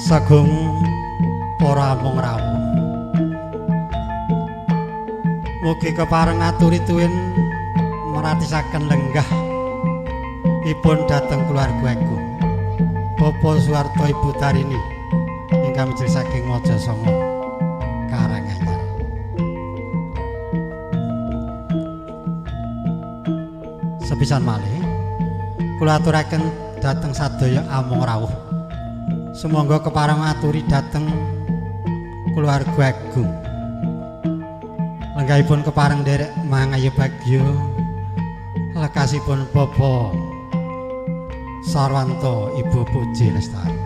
Sagung para amung rawuh. Mugi kepareng aturi tuwin maratisaken lenggah ipun dhateng kulawarga agung. Bapak Suwarto Ibu Tarini ingkang mijil saking Mojosanga Karanganyar. Sepisan malih kula aturaken dhateng sadaya amung rawuh. Sumangga kepareng aturi dhateng kulawarga agung. Lenggahipun kepareng nderek mangayu bagya lekasipun Bapak Sarwanto Ibu Puji Lestari.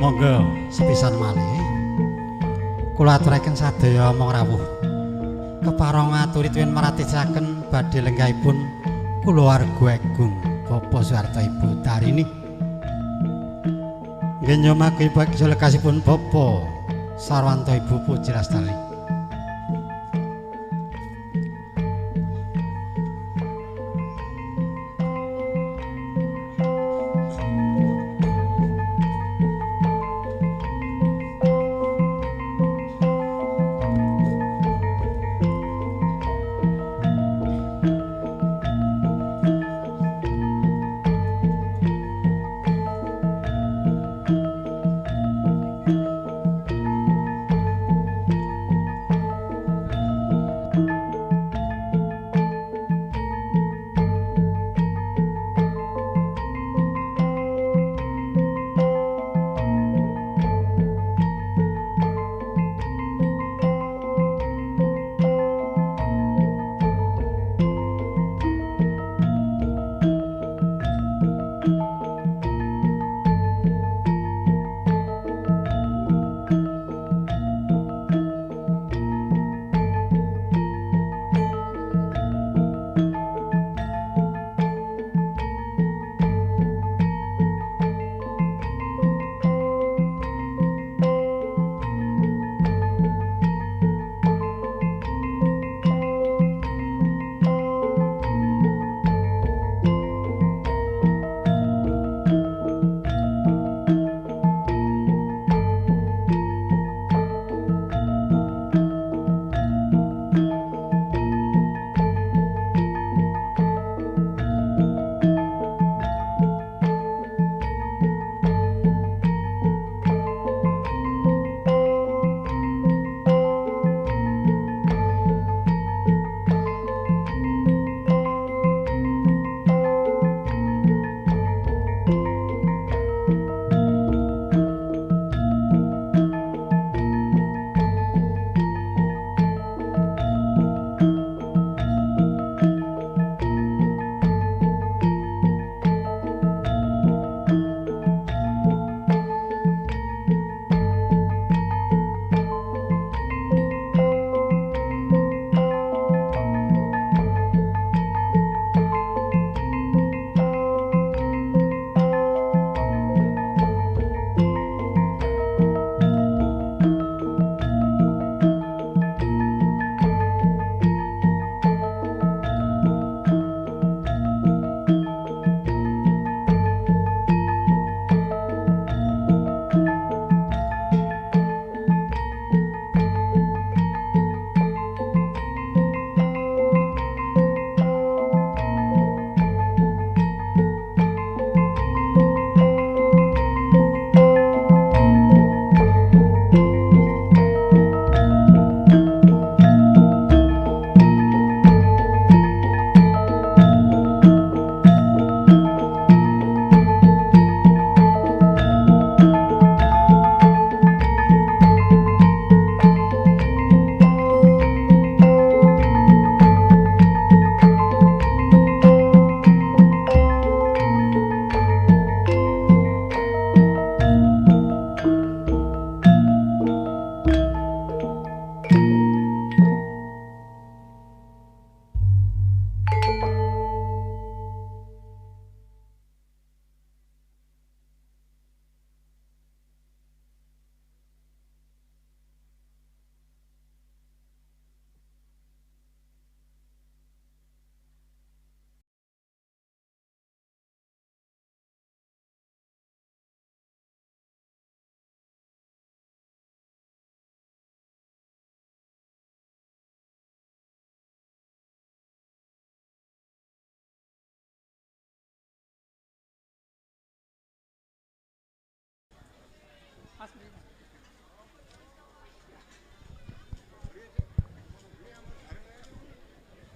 Monggo sepisan malih kula aturaken sadaya amung rawuh kepareng aturi tuwin maratisaken badhe lenggahipun kulawarga agung Bapak Suwarto Ibu Tarini. Nggih nyomagi bagya lekasipun Bapak Sarwanto Ibu Puji Lestari.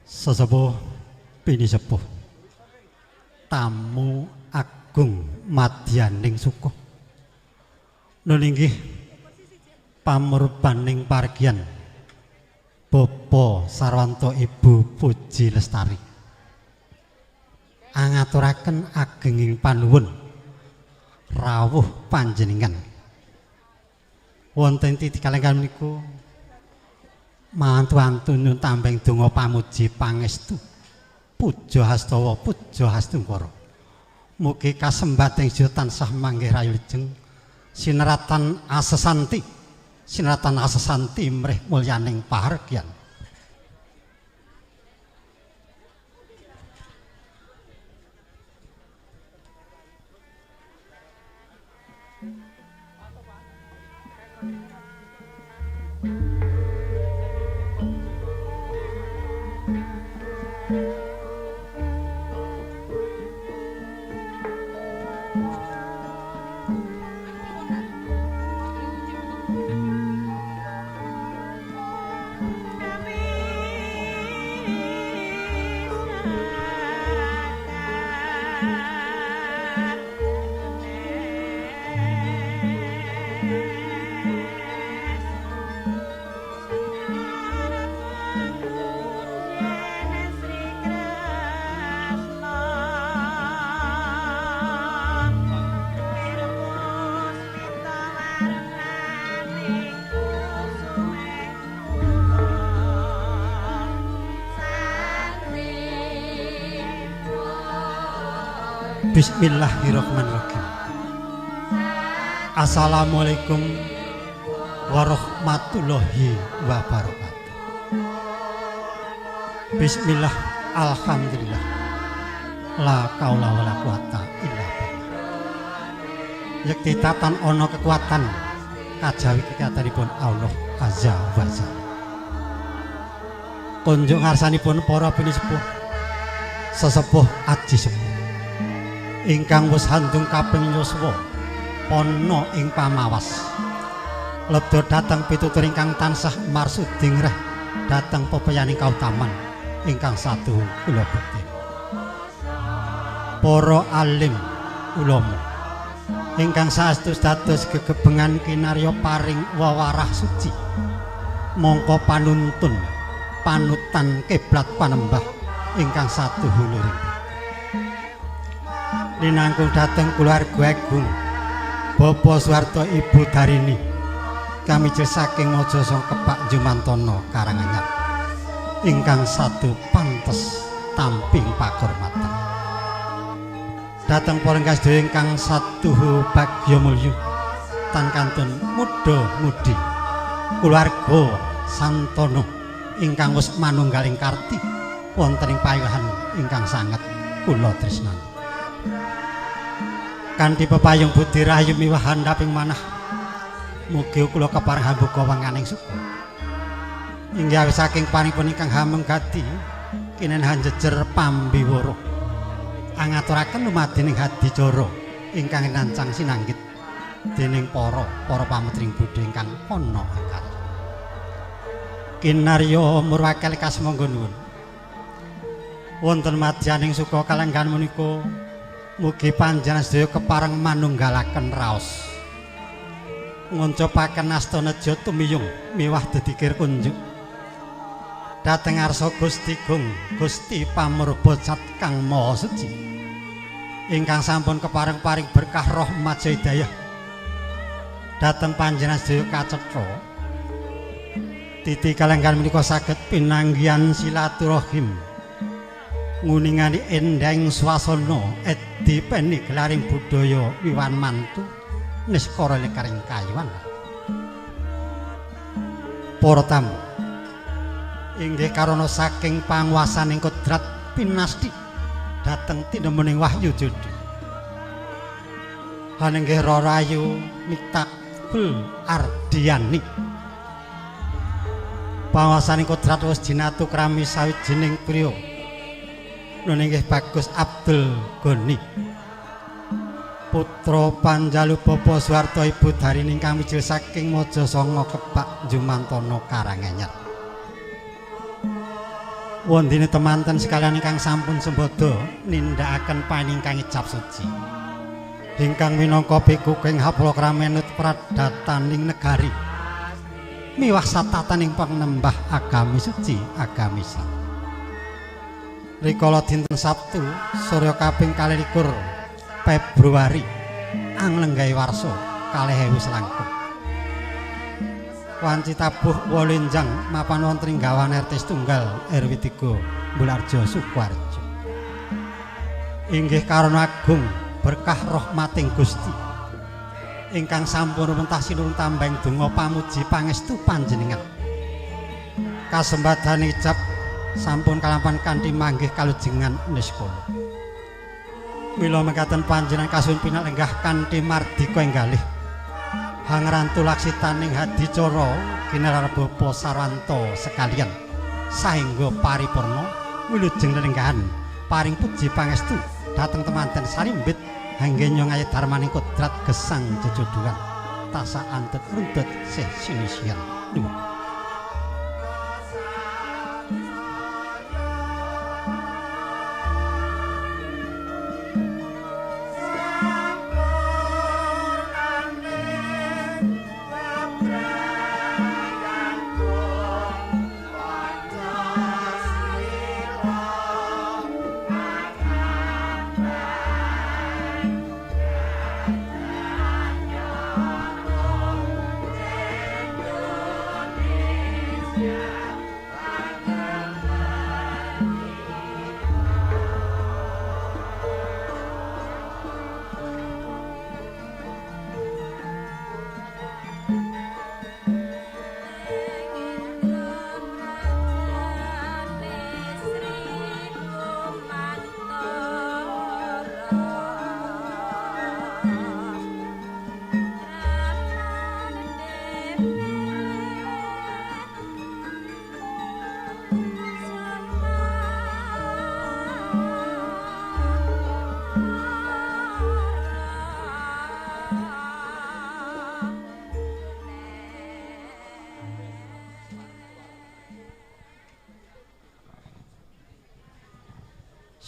Sesepuh pinisepuh tamu agung madyaning sukuh nun inggih pamurbaning pargian Bapa Sarwanto Ibu Puji Lestari angaturaken agenging panuwun rawuh panjenengan wonten titikalenggan niku mantu-antu nyuwun tambeng donga pamuji pangestu puja hastawa puja hastungkara mugi kasembating sedaya tansah manggih rayu lejeng sinaratan asesanti mrih mulyaning pahargyan. Bismillahirrahmanirrahim. Assalamualaikum warahmatullahi wabarakatuh. Bismillah, alhamdulillah, la kaula wala quwata illa billah. Yekti tatan ana kekuatan kajawi kekuatanipun Allah azza wa jalla. Kunjuk ngarsanipun para pinisepuh sesepuh aji sepuh ingkang wis handung kaping yuswa ana ing pamawas lebda dhateng pitutur ingkang tansah marsuding reh dhateng pepeyaning kautaman ingkang saduh kula bekti para alim ulama ingkang saestu dados gegebengan kinarya paring wewarah suci mongko panuntun panutan kiblat panembah ingkang saduh huluring linangkung dhateng kulawarga agung Bapa Suwarto Ibu Darini kamijil saking Mojosong Kepak Jumantana Karanganyar ingkang sadu pantes tamping pakurmatan dhateng para sedaya ingkang saduh bagya mulya tan kantun muda-mudi kulawarga santana ingkang wis manunggaling karti wonten ing payahan ingkang sanget kula tresnani kanthi pepayung budi rahayu miwah handhaping manah mugi kula kepareng hambuka wanganing suku inggih saking panipun ingkang hameng gati kinenhan jejer pambiwara angaturaken lumadining hadicara ingkang nancang sinanggit dening para pametring Buddha ingkang ana akal kinarya murwakel kasmangga nuwun wonten madyaning suka kalenggan menika mugi panjenengan sedaya kepareng manunggalaken raos nguncupaken astana neja tumiyung miwah dedikir kunjuk dhateng ngarsa Gusti Gung Gusti Pamurbocat kang maha suci ingkang sampun kepareng paring berkah rahmat hidayah dhateng panjenengan sedaya kacetha titi kalenggan menika saged pinanggihan silaturahim nguningani endang swasana edi peni gelaring budaya wiwan mantu niskara lekaring kayuwan para tamu inggih karana saking panguwasaning kodrat pinasti dhateng tinemening wahyu jodho hanenggih Rarayu Mitakul Ardiani panguwasaning kodrat wis jinatu krami sawijining priya nun inggih Bagus Abdul Goni putra Panjalu Bapa Suwarto Ibu Darini ingkang mijil saking Mojosanga Kebak Jumantana Karanganyar. Wondene temanten sekalian ingkang sampun sembada nindakaken paningkang icap suci. Ingkang minangka biku ing haplokramenut pradataning negari. Miwah satataning pangnembah agami suci agami Islam. Rikala dinten Sabtu Surya kaping 21 Februari Anglenggahe warsa 2000 langkung. Wanci tabuh Wolenjang mapan wonten ing gawan RT setunggal RW 3 Bularjo Sukoharjo. Inggih karana agung berkah rahmating Gusti ingkang sampun mentah sinurun tambeng donga pamuji pangestu panjenengan. Kasembadaning ijab sampun kalampahan kanthi manggih kalujengan niskala. Mila mekaten panjenengan kasuwun pinalenggah kanthi mardika enggalih hangrantu laksitaning hadicara Ginelar Bapa Sarwanto sekalian saengga paripurna wilujeng lelenggahan paring puji pangestu dhateng temanten sarimbit hangge nyongayet darmaning kodrat gesang jejodohan tasa antut runtut sih sinisian nuwun.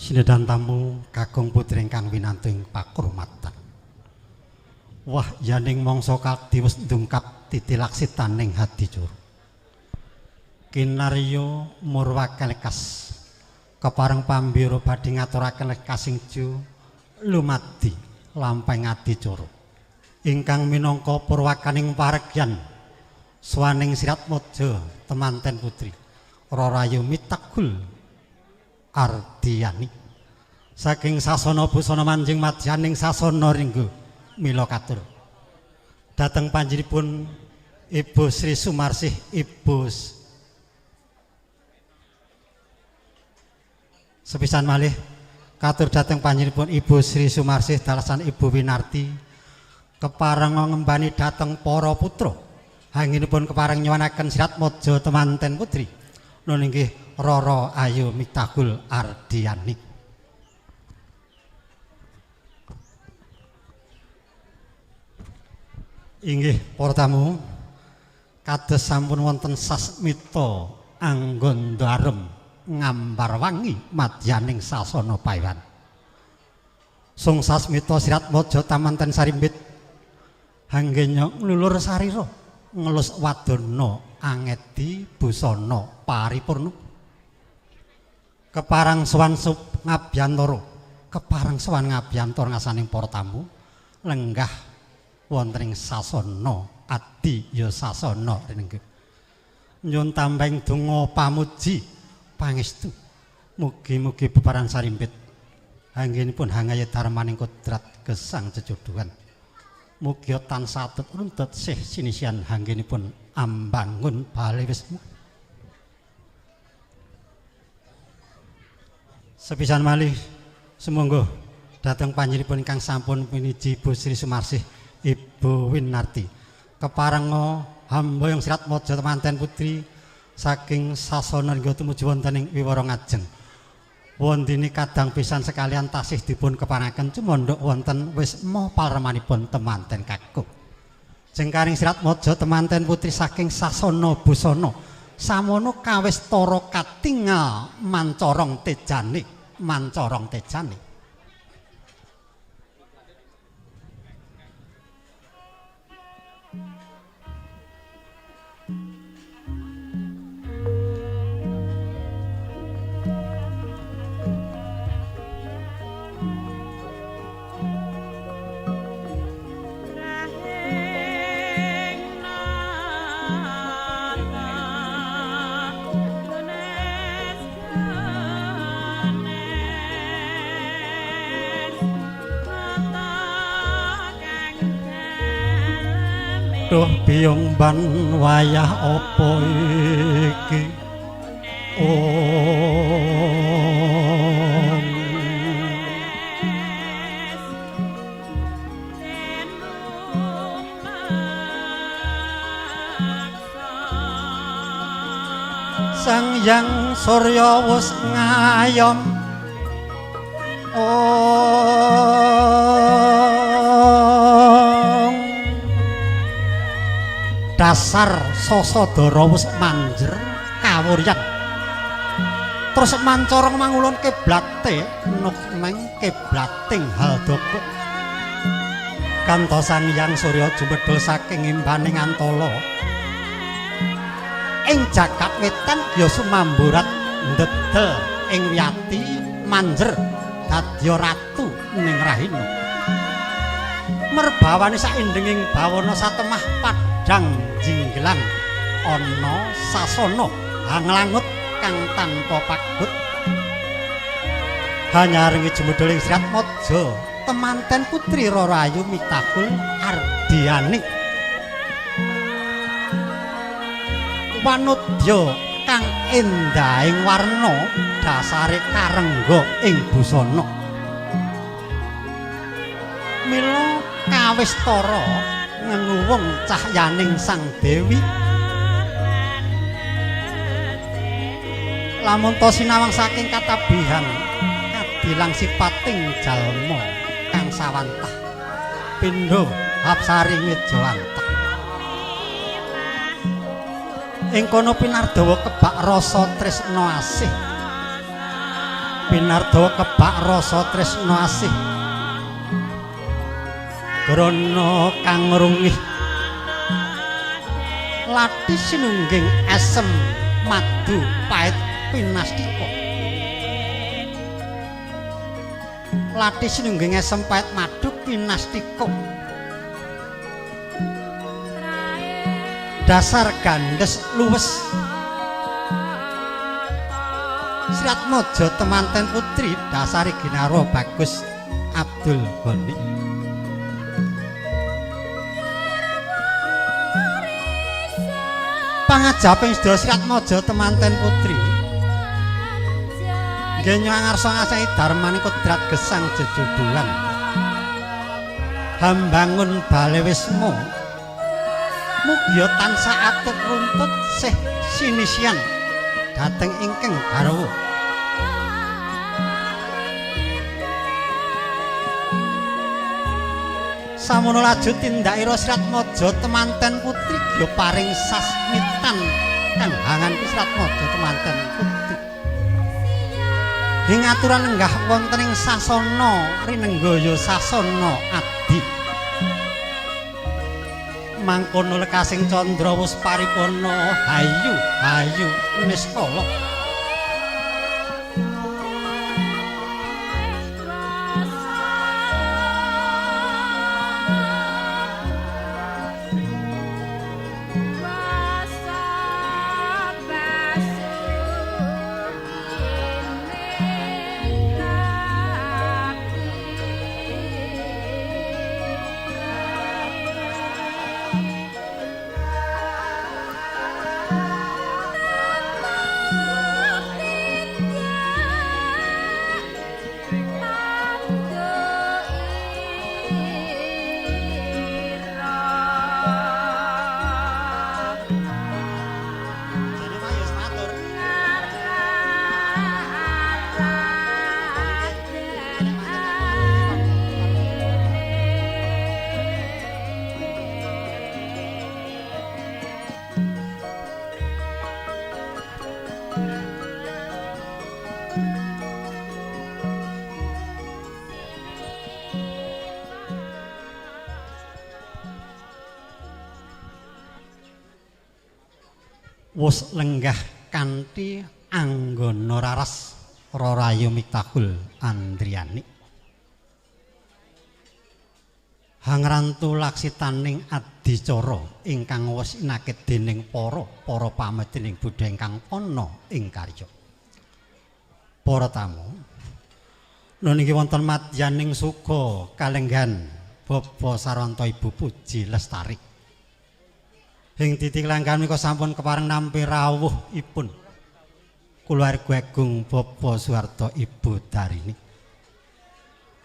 Sinedan tamu kakung putri ingkang winanting pakurmatan. Wah yaning mangsa kaldi wis ndungkap titilaksitaning hadicara. Kinarya murwaken lekas kepareng pambira badhe ngaturaken kasingju lumadi lampahing adicara. Ingkang minangka purwakaning paregyan swaning Siratmojo temanten putri Rarayu Mitagul Ardiyani saking sasana busana manjing madyaning sasana ringgo mila katur dhateng panjenipun Ibu Sri Sumarsih Ibu sepisan malih katur dhateng panjenipun Ibu Sri Sumarsih dalasan Ibu Winarti kepareng ngembani dhateng para putra hanginipun kepareng nyuwunaken Siratmojo temanten putri nun inggih Rara Ayu Mitagul Ardiyani. Inggih para tamu kados sampun wonten sasmita anggon darem ngambar wangi madyaning sasana paewan. Sung sasmita Siratmojo tamanten sarimbit hangge nglulur sarira ngelus wadana angedi busana paripurna. Keparang sowan ngabiyantara keparang sowan ngabiyantara ngasaning para tamu lenggah wonten ing sasana adi ya sasana rinengge nyuwun tambahing donga pamuji pangestu mugi-mugi bebaran sarimbit anggenipun hangaya darmaning kodrat gesang jejodohan mugi tansah atut runtut sih sinisian anggenipun ambangun bali wismu. Sepisan malih sumangga dhateng panjenenganipun ingkang sampun piniji Ibu Sri Sumarsih Ibu Winarti kepareng Hamboyong Siratmojo temanten putri saking sasana ringga tumuju wonten ing wiwara ngajeng Wondene kadang pisan sekalian tasih dipun kepanaken cumandhuk wonten wisma palremanipun temanten kakung. Jengkaring Sirat Maja temanten putri saking sasana busana samono kawistara katingal mancorong tejane. Duh biyong ban wayah apa iki Sang Hyang Surya wis ngayom dasar Sasadara wis manjer kawuryan terus mancorong mangulun kiblate nuk neng kiblating Haldaka kantos Sang Hyang Surya jumedhul saking imbaning antala ing jagat wetan ya sumamburat ndedel ing wiyati manjer dadya ratu ning rahina merbawani saindenging bawana satemah padhang jinggelan ana sasana hanglangut kang tanpa pagut hanyaringi jumedhul ing Sirat Maja temanten putri Rarayu Mitahul Ardiani wanudya kang endahing warna dasare karengga ing busana mila kawistara ngenguwung cahyaning Sang Dewi lamun to sinawang saking katabihan kadilang sipating jalma kang sawantah pindha Hapsari Ngejawantah ing kono pinardawa kebak rasa tresna asih grana kang rungih lati sinungging esem madu pait pinastika dasar gandes luwes Sirat Maja temanten putri dasari ginarwa bagus Abdul Ghani pangajaping sedaya Sirat Maja temanten putri nggih ngarsa ngasahi darmaning kodrat gesang jejodohan hambangun bale wisma mugi tansah atut runtut sih sinisian dhateng ingkang garwa samono laju tindakira Sirat Maja temanten putri ya paring sasmitan kang hangan Sirat Maja temanten putri ing aturan lenggah wonten ing sasana rinenggaya sasana adi mangkono lekasing candra wis paripurna hayu niskala wus lenggah kanthi anggana raras Rarayu Miktahul Andriani hangrantu laksitaning adicara ingkang wis inakit dening para pamedhining Buddha ingkang ana ing karya. Para tamu, niki wonten madyaning suga kalenggan Bapa Sarwanto Ibu Puji Lestari. Ing titik langgan menika sampun kepareng nampi rawuhipun kulawarga agung Bapa Suharto Ibu Darini.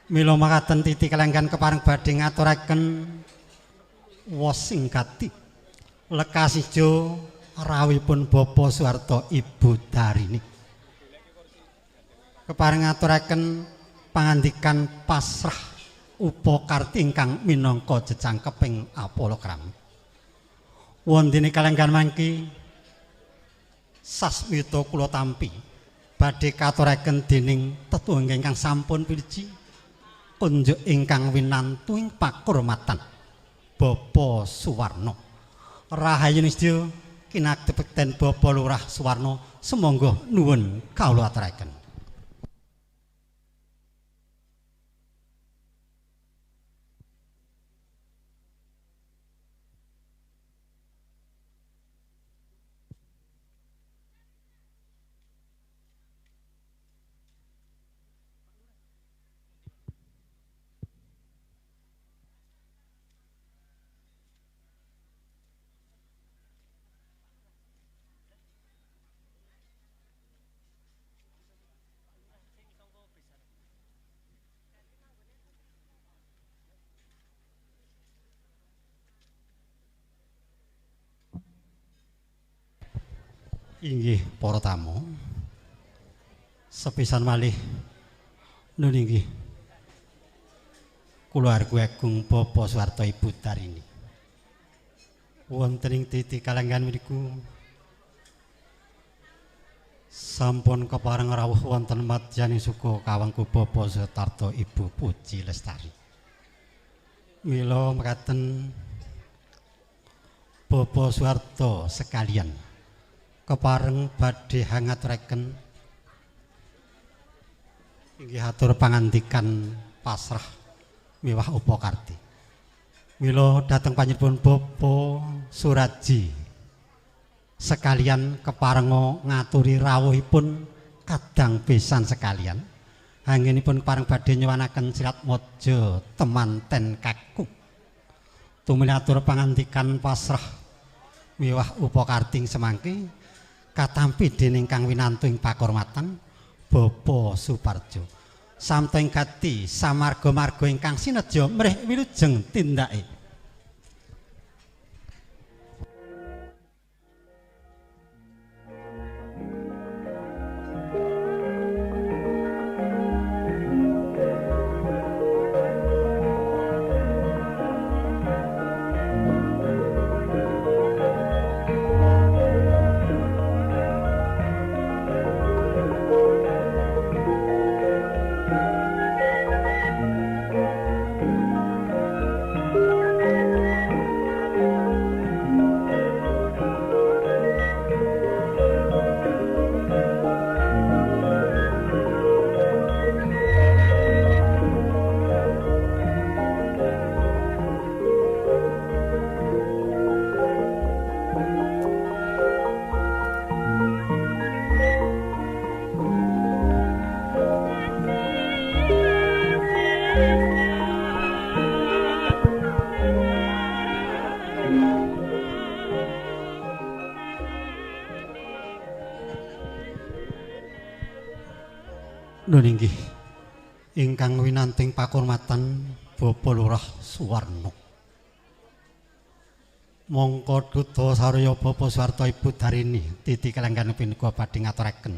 Mila makaten titik langgan kepareng badhe ngaturaken wasingkati lekasijo rawuhipun Bapa Suharto Ibu Darini. Kepareng ngaturaken pangandikan pasrah upakarti ingkang minangka jejangkeping apologram. Wondene kalenggan mangki sasmita kula tampi badhe katuraken dening tetuwung ingkang sampun piliji kunjuk ingkang winantu ing pakurmatan Bapa Suwarno. Rahayu nistya kinagdhepten Bapa Lurah Suwarno sumangga nuwun kawula aturaken. Inggih para tamu, sepisan malih nun inggih kulawarga agung Bapa Suharto Ibu Darini. Wonten ing titik kalenggan mriku sampun kepareng rawuh wonten madyaning suka kawengku Bapa Suharto Ibu Puji Lestari. Mila mekaten Bapa Suharto sekalian kepareng badhe hangaturaken inggih atur pangandikan pasrah miwah upakarti. Mila dhateng panjenengan Bapa Suraji sekalian keparenga ngaturi rawuhipun kadang besan sekalian. Anggenipun kepareng badhe nyuwanaken sirat mojo temanten kaku. Tumili atur pangandikan pasrah miwah upakarti semangke katampi dening kang winantu ing pakurmatan Bapa Suparjo. Samta ing gati samarga-marga ingkang sinedya mrih wilujeng tindake. Nun inggih ingkang winanting pakurmatan Bapa Lurah Suwarno. Mongko duta sarya Bapa Suharto Ibu Darini titi kalenggan punika badhe ngaturaken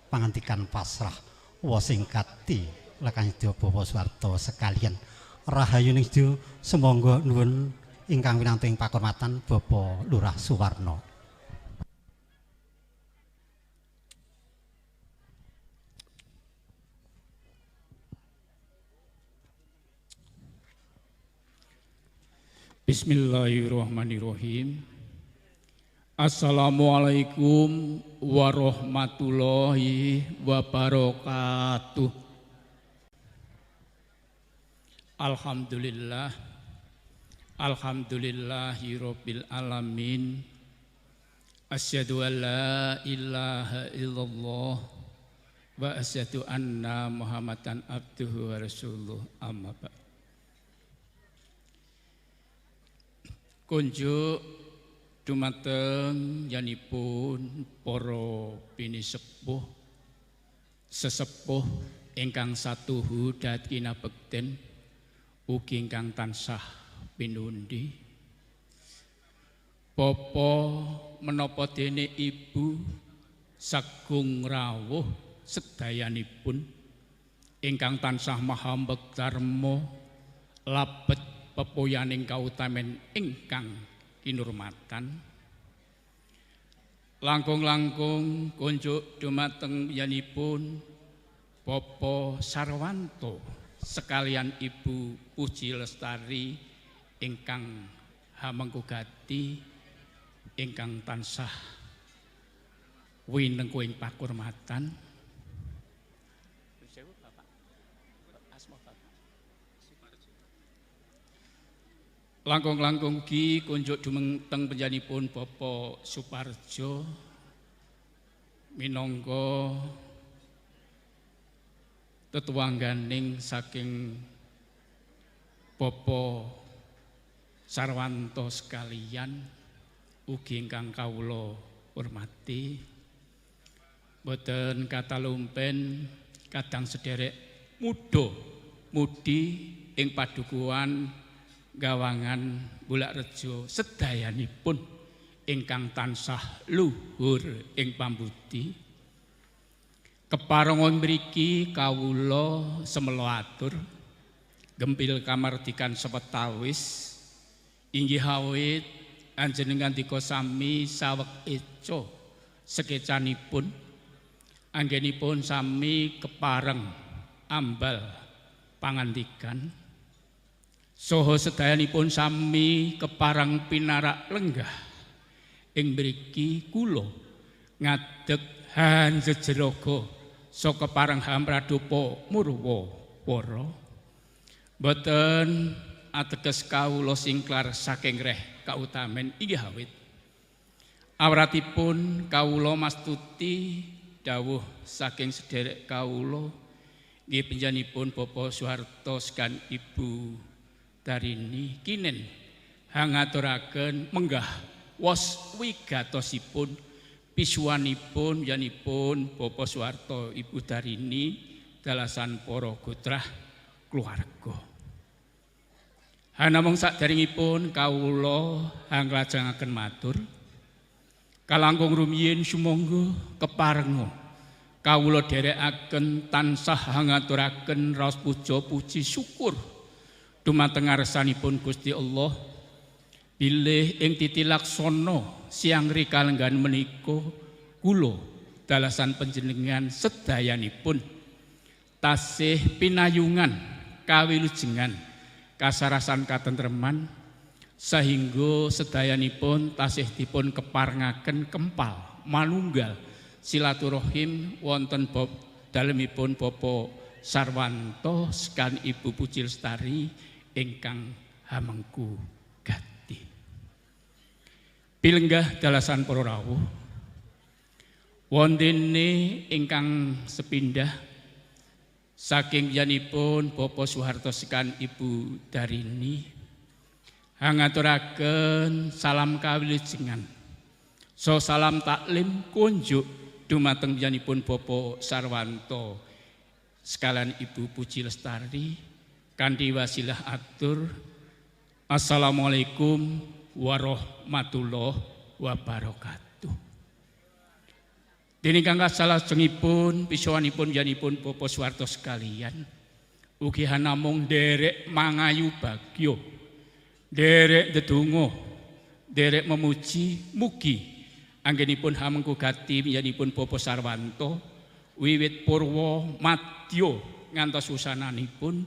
pangandikan pasrah wasingkati lekanyidya Bapa Suharto sekalian. Rahayu nistya sumangga nuwun ingkang winanting pakurmatan Bapa Lurah Suwarno. Bismillahirrahmanirrahim. Assalamualaikum warahmatullahi wabarakatuh. Alhamdulillah, alhamdulillahirabbil alamin. Asyhadu an la ilaha illallah wa asyhadu anna Muhammadan abduhu wa rasuluh, amma ba'd. Kunjuk dumateng yanipun para pinisepuh sesepuh ingkang satuhu dhateng kinabekten ugi ingkang tansah pinundi. Bapa menapa dene ibu sagung rawuh sedayanipun ingkang tansah maha mbektarma labet pepoyaning kautamen ingkang kinurmatan. Langkung-langkung kunjuk dumateng yanipun Bapak Sarwanto sekalian Ibu Puji Lestari ingkang hamengkugati ingkang tansah winengku ing pakurmatan. Langkung-langkung ugi kunjuk dumateng panjenenganipun Bapak Suparjo minangka tetuangganing saking Bapak Sarwanto sekalian ugi ingkang kawula hormati. Boten katalumpen kadang sederek mudi ing padukuhan Gawangan Bulakrejo sedayanipun ingkang tansah luhur ing pambudi. Keparengan mriki kawula semelo atur gempil kamardikan sawetawis inggih awit anjenengan dika sami saweg eca sekecanipun anggenipun sami kepareng ambal pangandikan. Soho sedayanipun sami keparang pinarak lenggah ing mriki kula ngadeg hanjejeraga saka parang Hampradupa Murwawara. Boten ateges kawula singklar saking reh kautamen inggih awit awratipun kawula mastuti dawuh saking sederek kawula nggih panjenenganipun Bapak Soeharto sekan Ibu Darini kinen hangaturaken menggah wos wigatosipun pisuwanipun yanipun Bapak Soeharto Ibu Darini dalasan para gotrah keluarga. Hanamung sakderengipun kawula anglajengaken matur kalangkung rumiyin sumangga keparenga kawula dherekaken tansah hangaturaken raos puja puji syukur dumateng ngarsanipun Gusti Allah bilih ing titilaksana siang rikalenggan menika kula dalasan panjenengan sedayanipun tasih pinayungan kawilujengan kasarasan katentreman sehingga sedayanipun tasih dipun keparengaken kempal manunggal silaturahim wonten dalemipun Bapak Sarwanto sekan Ibu Puji Lestari ingkang hamengku gati. Pilenggah dalasan para rawuh wondene ingkang sepindah saking yanipun Bapak Soeharto sekan Ibu Darini hangaturaken salam kawilujengan so salam taklim kunjuk dumateng yanipun Bapak Sarwanto sekalian Ibu Puji Lestari kanthi wasilah atur Assalamualaikum warahmatullahi wabarakatuh. Dene kang salajengipun pisuwanipun yanipun Bapak Soeharto sekalian ugi namung derek mangayu bagya, derek ndedonga, derek memuji mugi anggenipun hamengku gati yanipun Bapak Sarwanto wiwit purwa madya ngantos wusananipun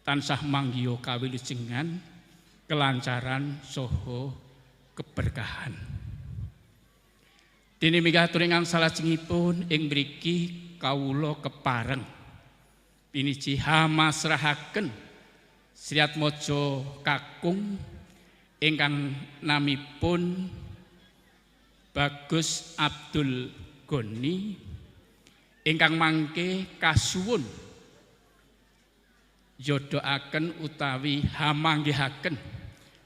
tansah manggiya kawilujengan kelancaran saha keberkahan. Dene mikaturi ingkang salajengipun ing mriki kawula kepareng piniji hamasrahaken Sriatmaja kakung ingkang namipun Bagus Abdul Goni ingkang mangke kasuwun yodoaken utawi hamanggihaken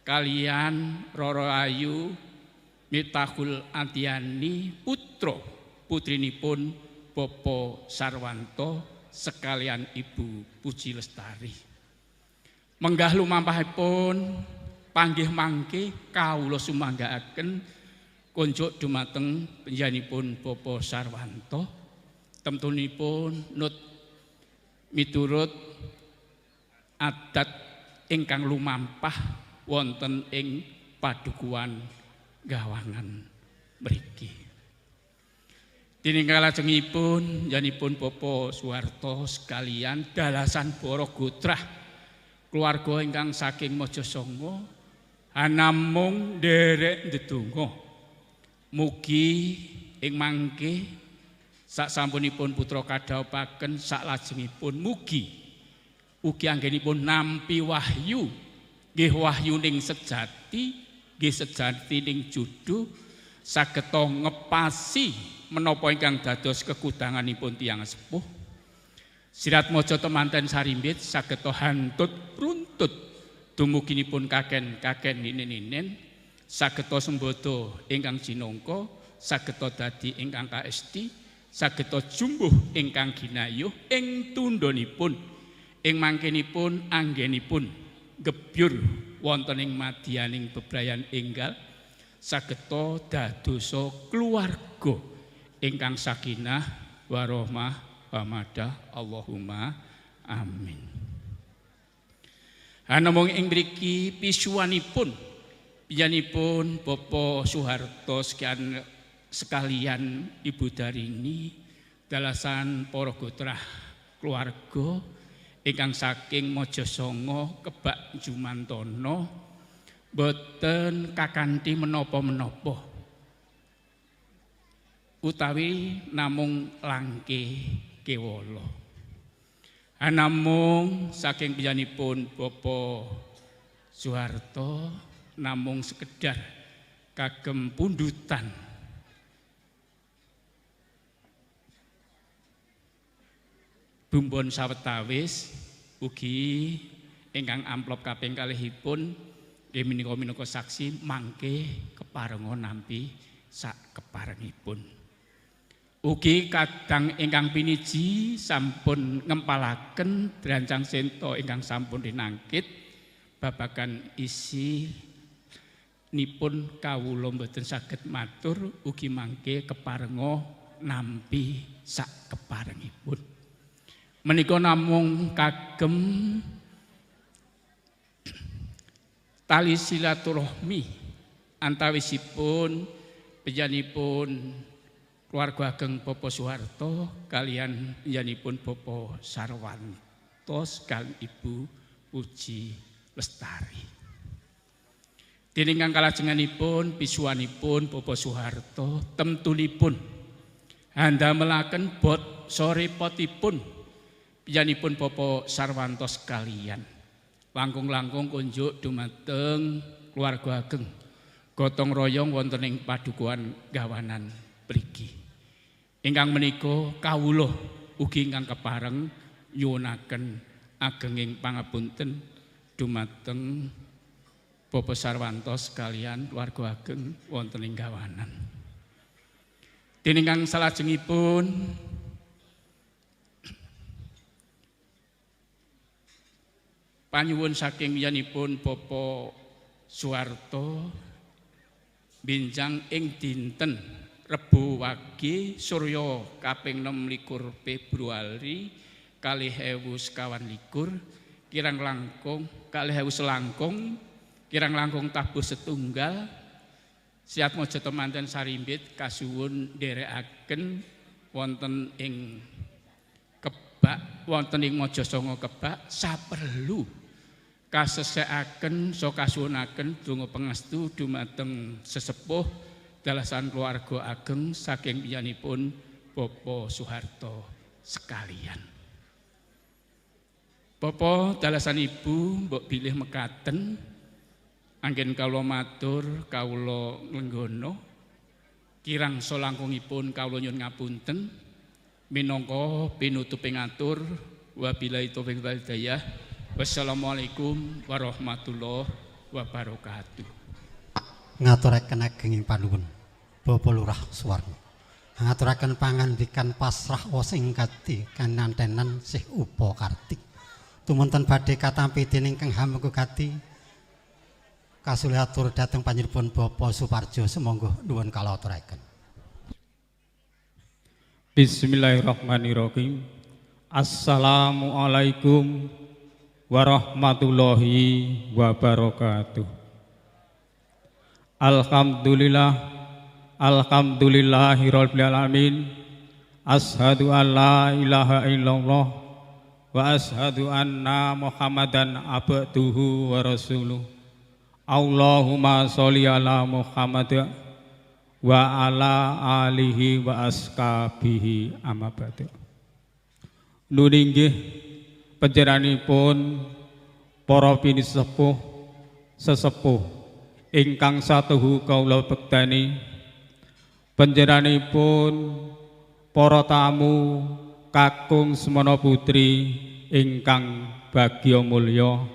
kalian Roro Ayu Mitahul Antiani putra putrinipun Bopo Sarwanto sekalian Ibu Puji Lestari. Menggah lumampahipun panggih mangke kawula sumanggaaken kunjuk dumateng panjenenganipun Bopo Sarwanto temtunipun nut miturut adat ingkang lumampah wonten ing padukuhan gawangan mriki. Diningkang lajengipun nyanipun Bopo Suharto sekalian dalasan Borogotrah keluarga ingkang saking Mojosongo hanamung nderek ndedonga mugi ing mangke saksampunipun putra kadhaupaken saklajengipun mugi ugi anggenipun nampi wahyu nggih wahyuning sejati nggih sejatining judu sageta ngepasi menapa ingkang dados kekudanganipun tiyang sepuh Sriatmaja temanten sarimbit sageta hantut runtut dumuginipun kaken-kaken ninen-ninen sageta sembada ingkang jinangka sageta dadi ingkang kaesti sageta jumbuh ingkang ginayuh ing tundhonipun ing mangkenipun anggenipun gebyur wonten ing madyaning bebrayan enggal sageta dadosa keluarga ingkang sakinah warahmah wamadah Allahumma amin. Hanamung ing mriki pisuwanipun piyanipun Bopo Suharto sekalian Ibu Darini dalasan para gotrah keluarga ingkang saking Mojosongo Kebak Jumantana boten kakanthi menapa-menapa utawi namung langke kewala. Namung saking piyanipun Bopo Suharto namung sekedar kagem pundutan bumbon sawetawis ugi ingkang amplop kaping kalihipun nggih minangka saksi mangke keparenga nampi sak keparengipun. Ugi kadang ingkang piniji sampun ngempalaken drancang senta ingkang sampun dinangkit babagan isi nipun kawula mboten saged matur ugi mangke keparenga nampi sak keparengipun. Menika namung kagem tali silaturahmi antawisipun panjenenganipun keluarga ageng Bopo Suharto kalian panjenenganipun Bopo Sarwanto kaliyan Ibu Puji Lestari. Déning kalajenganipun pisuwanipun Bopo Suharto temtunipun handamelaken bot sorepotipun piyanipun Bopo Sarwanto sekalian langkung-langkung kunjuk dumateng keluarga ageng gotong royong wonten ing padukuhan gawanan mriki. Ingkang menika kawula ugi ingkang kepareng nyuwunaken agenging pangapunten dumateng Bopo Sarwanto sekalian keluarga ageng wonten ing gawanan. Déning ingkang salajengipun panyuwun saking wiyanipun Bopo Suharto binjang ing dinten Rebo Wage Surya kaping 26 Februari 2021 kirang langkung 2000 selangkung kirang langkung tabuh setunggal Sriatmaja temanten sarimbit kasuwun nderekaken wonten ing Kebak wonten ing Mojosongo Kebak saperlu kasesekaken so kasuwunaken donga pangestu dumateng sesepuh dalasan keluarga ageng saking biyanipun Bapak Soeharto sekalian. Bapak dalasan Ibu mbok bilih mekaten anggen kawula matur kawula nglenggono kirang solangkungipun kawula nyuwun ngapunten minangka pinutuping atur wabillahi taufiq wal hidayah. Wassalamualaikum warahmatullahi wabarakatuh. Ngaturaken agenging panuwun Bapak Lurah Suwarno. Ngaturaken pangandikan pasrah sing kadi kanantenan Sih Upa Kartik. Tumunten badhe katampi dening Kang Hamenggo Gati. Kasulih atur dhateng panjenenganipun Bapak Suparjo semonggo nuwun kala aturaken. Bismillahirrahmanirrahim. Assalamualaikum warahmatullahi wabarakatuh. Alhamdulillahirabbil alamin. Asyhadu an la ilaha illallah wa asyhadu anna Muhammadan abduhu wa rasuluh. Allahumma sholli ala Muhammad wa ala alihi wa ashabihi amma ba'du. Nuninggih panjenenganipun para pinisepuh sesepuh ingkang satuhu kawula bektani, panjenenganipun para tamu kakung semana putri ingkang bagya mulya,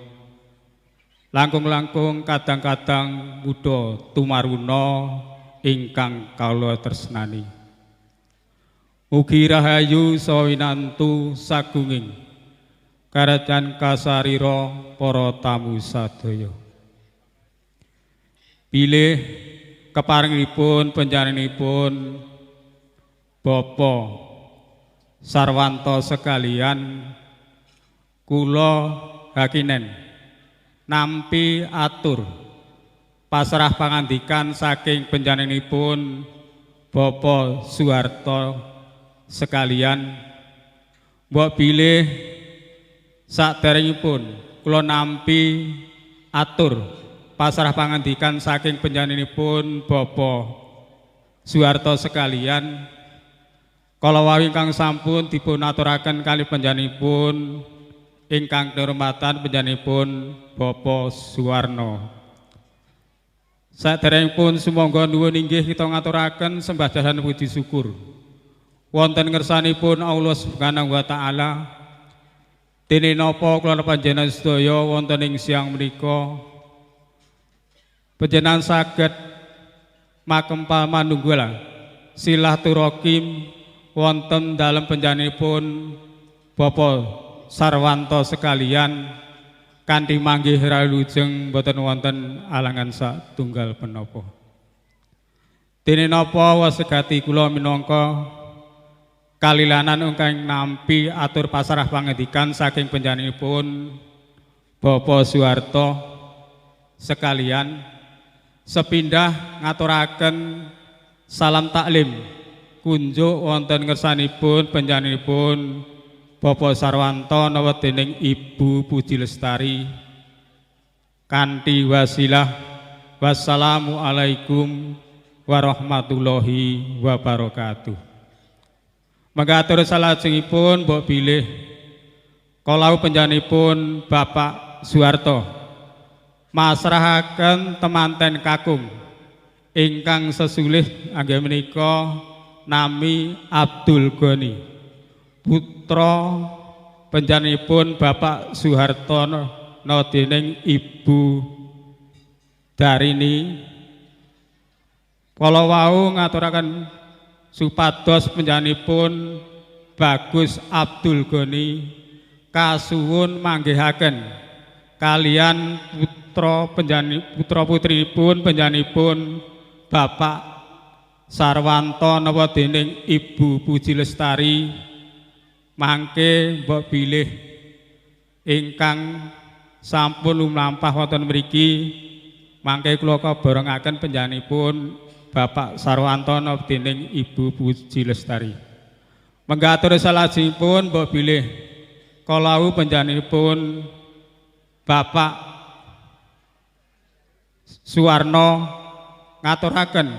langkung-langkung kadang-kadang muda tumaruna ingkang kawula tresnani. Mugi rahayu sawinantu sagunging karajan kasarira para tamu sadaya. Bilih keparingipun panjenenganipun Bapak Sarwanto sekalian, kula hakinen nampi atur pasrah pangandikan saking panjenenganipun Bapak Soeharto sekalian. Mbok bilih saderengipun kula nampi atur pasrah pangandikan saking panjenenganipun Bapak Soeharto sekalian, kala wau ingkang sampun dipun aturaken kalih panjenenganipun ingkang kehormatan panjenenganipun Bapak Suwarno. Saderengipun sumangga nuwun inggih kita ngaturaken sembahdahan puji syukur wonten ngersanipun Allah Subhanahu wa taala. Dene napa kula panjenengan sedaya wonten ing siang menika panjenengan saged makempal manunggal silaturahim wonten dalem panjenenganipun Bapak Sarwanto sekalian kanthi manggih ralujeng boten wonten alangan satunggal menapa. Dene napa wasegati kula minangka kalilanan ingkang nampi atur pasrah pangandikan saking panjenenganipun Bapak Soeharto sekalian, sepindah ngaturaken salam taklim kunjuk wonten ngersanipun panjenenganipun Bapak Sarwanto nawa dening Ibu Puji Lestari kanthi wasilah wassalamualaikum warahmatullahi wabarakatuh. Mengatur salajengipun mbok bilih kalau panjenenganipun Bapak Soeharto masrahaken temanten kakung ingkang sesulih anggih menika nami Abdul Goni, putra panjenenganipun Bapak Soeharto dening Ibu Darini. Kala wau ngaturaken supados panjenenganipun Bagus Abdul Goni kasuwun manggihaken kalian putra putrinipun panjenenganipun Bapak Sarwanto napa dening Ibu Puji Lestari mangke mbok bilih ingkang sampun lumlampah wonten mriki mangke kula kabarengaken panjenenganipun Bapak Sarwanto napa dening Ibu Puji Lestari. Menggatur salajengipun mbok bilih kalau panjenenganipun Bapak Suwarno ngaturaken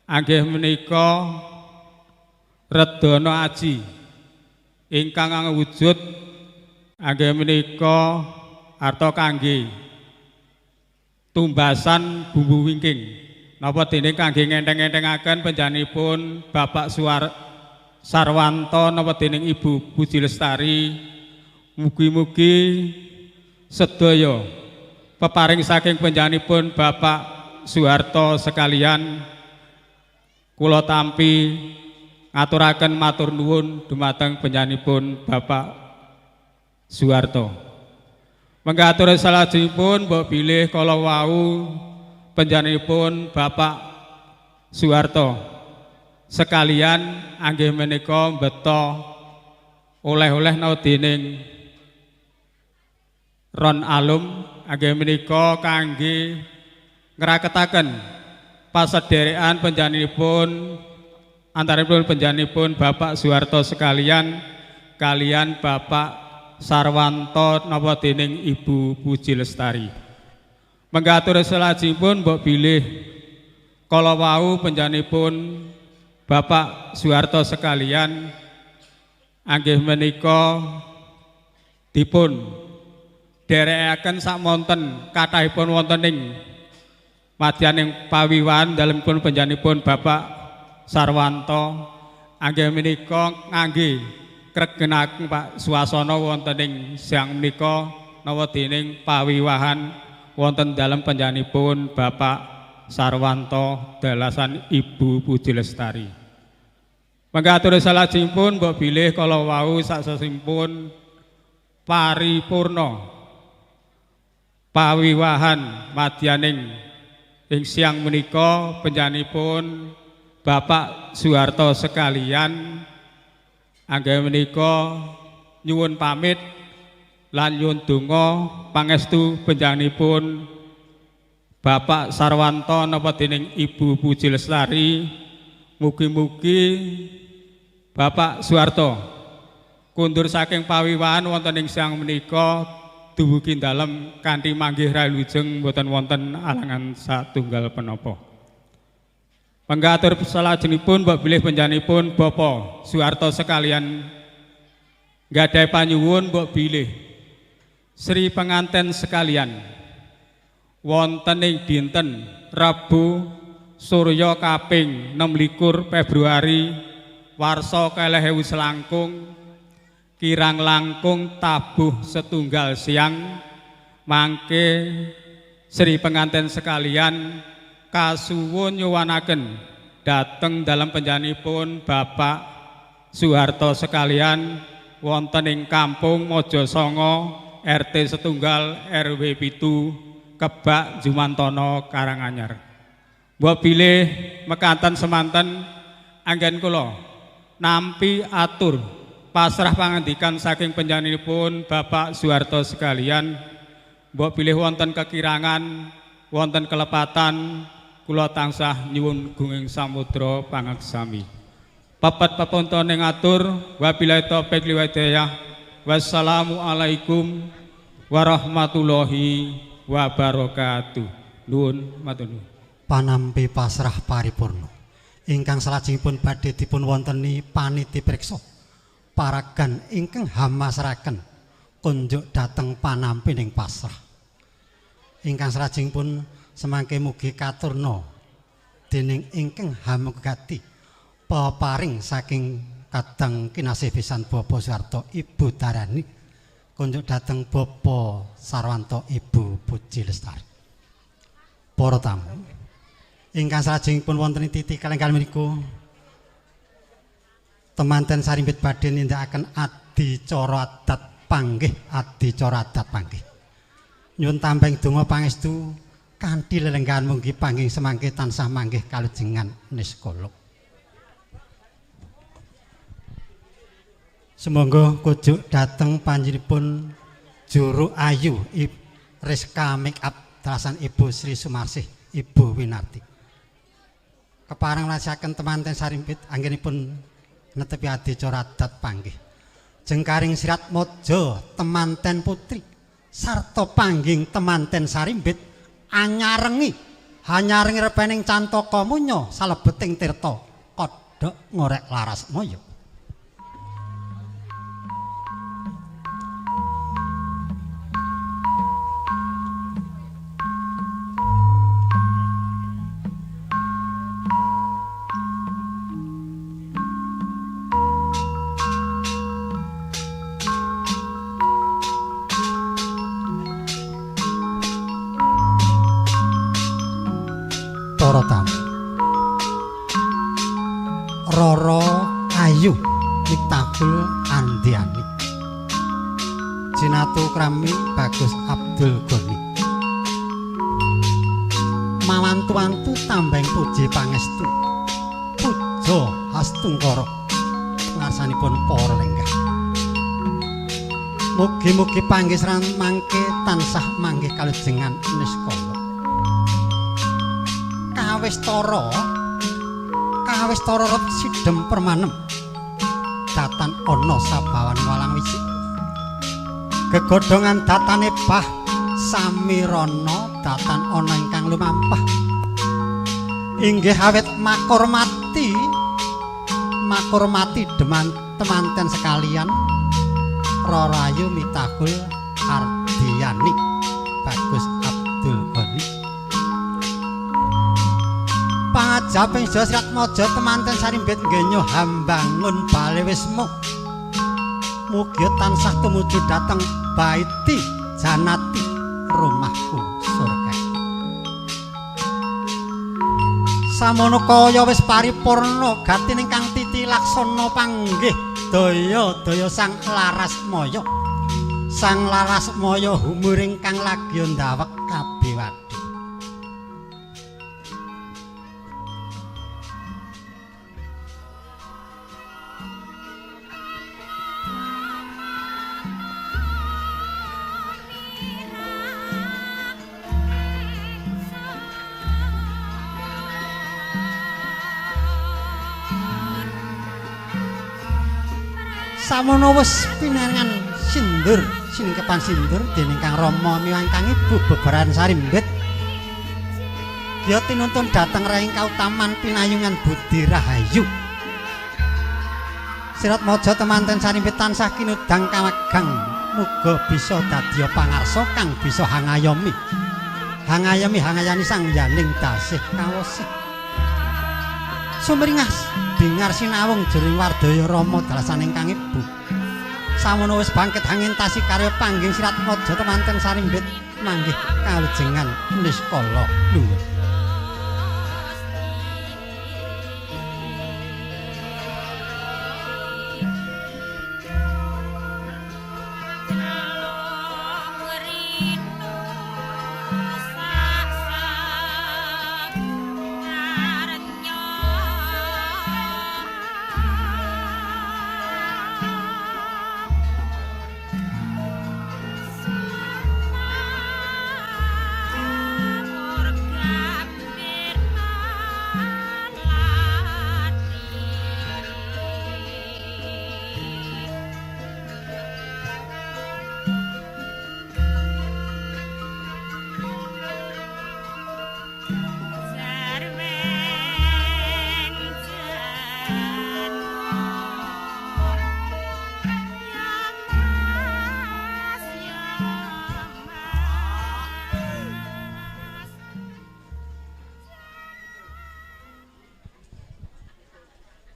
Anggih menika Redana Aji ingkang wujud anggih menika arta kangge tumbasan bumbu wingking napa dene kangge ngenteng-entengaken panjenenganipun Bapak Sarwanto napa dening Ibu Puji Lestari. Mugi-mugi sedaya peparing saking panjenenganipun Bapak Soeharto sekalian kula tampi ngaturaken matur nuwun dumateng panjenenganipun Bapak Soeharto. Mangga atur salajengipun mbok bilih kala wau panjenenganipun Bapak Soeharto sekalian anggih menika mbeta oleh-oleh nau dening Ron Alum anggih menika kangge ngraketaken pasederekan panjenenganipun antaranipun panjenenganipun Bapak Soeharto sekalian kalian Bapak Sarwanto napa dening Ibu Puji Lestari. Mangga atur salajengipun mbok bilih kala wau panjenenganipun Bapak Soeharto sekalian anggih menika dipun derekaken samonten kathahipun wonten ing madyaning pawiwan dalemipun panjenenganipun Bapak Sarwanto anggih menika ngangge kregenaken Pak swasana wonten ing siang menika nawa dening pawiwahan wonten dalem panjenenganipun Bapak Sarwanto dalasan Ibu Puji Lestari. Mangga atur salajengipun mbok bilih kala wau saksesipun paripurna pawiwahan madyaning ing siang menika panjenenganipun Bapak Soeharto sekalian anggih menika nyuwun pamit lan nyuwun donga pangestu panjenenganipun Bapak Sarwanto napa dening Ibu Puji Lestari. Mugi-mugi Bapak Soeharto kundur saking pawiwahan wonten ing siang menika dumugi dalem kanthi manggih ralujeng boten wonten alangan satunggal penapa. Mangga atur salajengipun mbok bilih panjenenganipun Bapak Soeharto sekalian nggadahi panyuwun mbok bilih Sri penganten sekalian wonten ing dinten Rabu Surya kaping 26 Februari warsa 2000 selangkung kirang langkung tabuh setunggal siang mangke Sri penganten sekalian kasuwun nyuwanaken dateng dalam panjenenganipun Bapak Soeharto sekalian wonten ing Kampung Mojosongo RT setunggal RW 7 Kebak Jumantono Karanganyar. Mbok bilih mekanten semanten anggen kula nampi atur pasrah pangandikan saking panjenenganipun Bapak Soeharto sekalian. Mbok bilih wonten kekirangan wonten kelepatan kula tansah nyuwun gunging samudra pangaksami. Papat papunten ngatur wabillahi taufiq wal hidayah. Wassalamualaikum warahmatullahi wabarakatuh. Nuwun matur nuwun. Panampi pasrah paripurna ingkang salajengipun badhe dipun wonteni paniti priksa paragan ingkang hamasraken kunjuk dhateng panampi ning pasrah ingkang salajengipun semangke mugi katurna dening ingkang hamugati peparing saking kadang kinasih pisan Bapak Soeharto Ibu Darani kunjuk dhateng Bapak Sarwanto Ibu Puji Lestari. Para tamu ingkang salajengipun wonten ing titik kalenggan menika temanten sarimbit badhe nindakaken adicara adat panggih nyuwun tambeng donga pangestu kanthi lelenggahan mugi panggih semangke tansah manggih kalujengan niskala. Sumangga kujuk dhateng panjenenganipun Juru Ayu Rizka Make Up dalasan Ibu Sri Sumarsih Ibu Winarti. Kepareng nglajengken temanten sarimbit anggenipun netepi adicara adat panggih. Jengkaring sirat mojo temanten putri sarta pangging temanten sarimbit anyarengi Hanyaring repening cantaka munya salebeting tirta kodhok ngorek laras moyo. Para tamu Rara Ayu Miftahul Andiani Jinatu Krami Bagus Abdul Goni mawantu-wantu tambeng puji pangestu puja hastungkara ngarsanipun para lenggah mugi-mugi panggesran mangke tansah manggih kalujengan niskala kawistara rep sidhem permanem datan ana sabawan walang wisik gegodhongan datane bah samirana datan ana ingkang lumampah inggih awit makurmati temanten sekalian Rara Ayu Miftahul Andiani Bagus Abdul Goni pangajaping sedaya Sirat Maja temanten sarimbit nggenya hambangun bale wismu mugi tansah tumuju dhateng baiti janati rumahku surga samono kaya wis paripurna gatin ingkang titi laksana panggih daya-daya Sang Larasmaya humur ingkang lagi ndawek kabiwadi samono wis pinaringan siningkepan sindur dening Kang Rama miwah Kang Ibu bebaran sarimbit ya tinuntun dhateng raing kautaman pinayungan budi rahayu Sirat Maja temanten sarimbit tansah kinudang kawagang muga bisa dadya pangarsa kang bisa hangayomi hangayani sang yaning tasih kawosih sumringah bingar sinawung jering wardaya Rama dalasaning Kang Ibu samono wis bangkit angintasi karya pangging Sirat Maja temanten sarimbit manggih kalujengan niskala luhur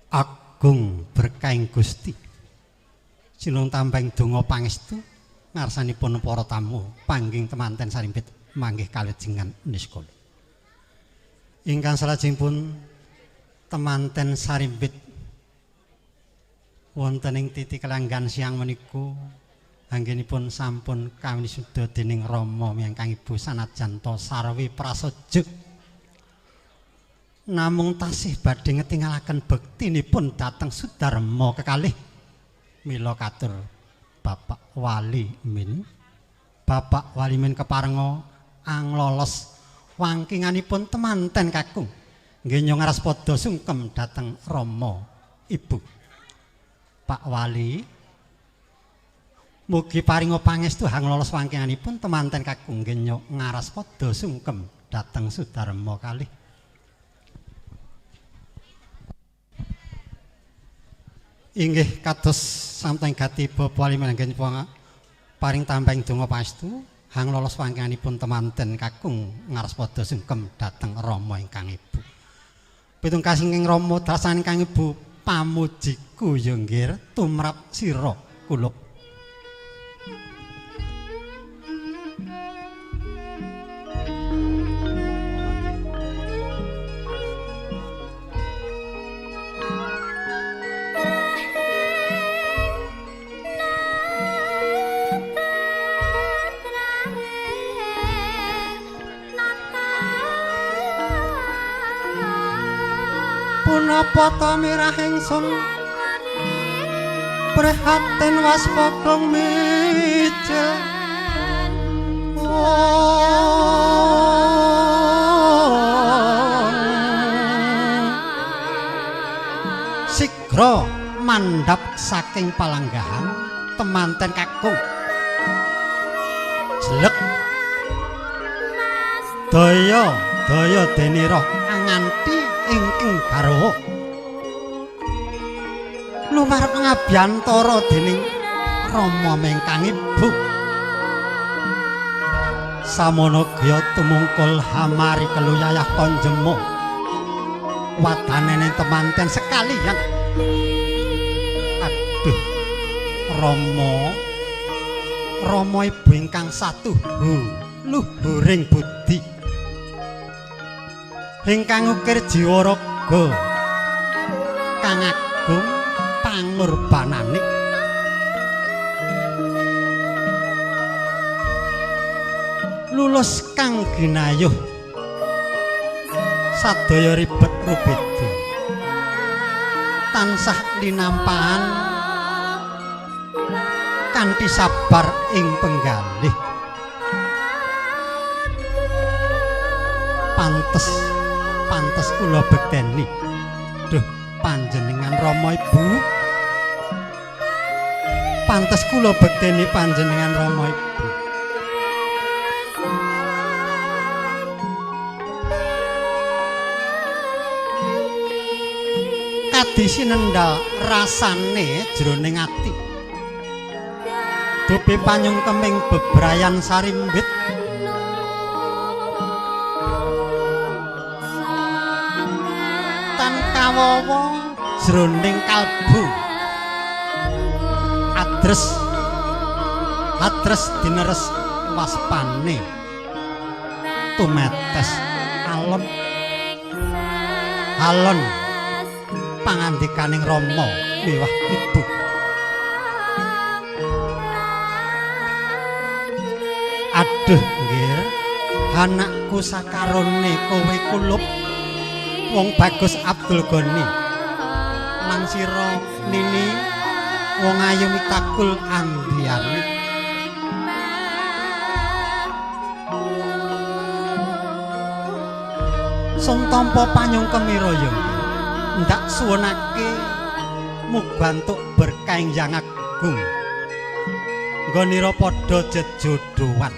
Agung berkahing Gusti silung tambeng donga pangestu ngarsanipun para tamu pangging temanten sarimbit manggih kalujengan niskala ingkang salajengipun temanten sarimbit wonten ing titik kelanggan siang menika anggenipun sampun kawisuda dening Rama miyang Ibu sanajan to sarwi prasaja namung tasih badhe ngetingalaken bektinipun dhateng Sudarma kekalih mila katur Bapak Wali Min keparenga anglolos wangkinganipun temanten kakung nggih ngaras padha sungkem dhateng Rama Ibu Pak Wali mugi paringa pangestu anglolos wangkinganipun temanten kakung nggih ngaras padha sungkem dhateng Sudarma kalih. Inggih kados sampun gatiba palimanggih paring tambahing donga paestu hang lolos wangkanipun temanten kakung ngarespada sungkem dhateng Rama ingkang Ibu. Pitungkasing Rama dasaning kang Ibu pamujiku ya nggih tumrap sira kula. Punapa ta mirah ingsun prihatin waspagong meja sigra mandhap saking palanggahan temanten kakung jelek daya denira anganti ingkang garwa lumarep ngabiyantara dening Rama mengkang Ibu samono gya tumungkul hamari keluyayah konjemo wadanene temanten sekalian aduh Rama Ibu ingkang satuhu luhuring budi ingkang ukir jiwa raga kang agung pangorbanane lulus kang ginayuh sadaya ribet rubeda tansah linampahan kanthi sabar ing penggalih pantes kula bekteni duh panjenengan Rama Ibu pantes kula bekteni panjenengan Rama Ibu kadi sinendal rasane jroning ati dupi panyungkeming bebrayan sarimbit kawawa jroning kalbu adres dineres waspane tumetes alon pangandikaning Rama miwah Ibu aduh nggih anakku sakarone kowe kulup wong bagus Abdul Goni mangsira nini wong ayu mitakul andiyane sung tampa panyungkemira ya ndak suwunake mugantuk berkah Hyang Agung nggonira padha jejodohan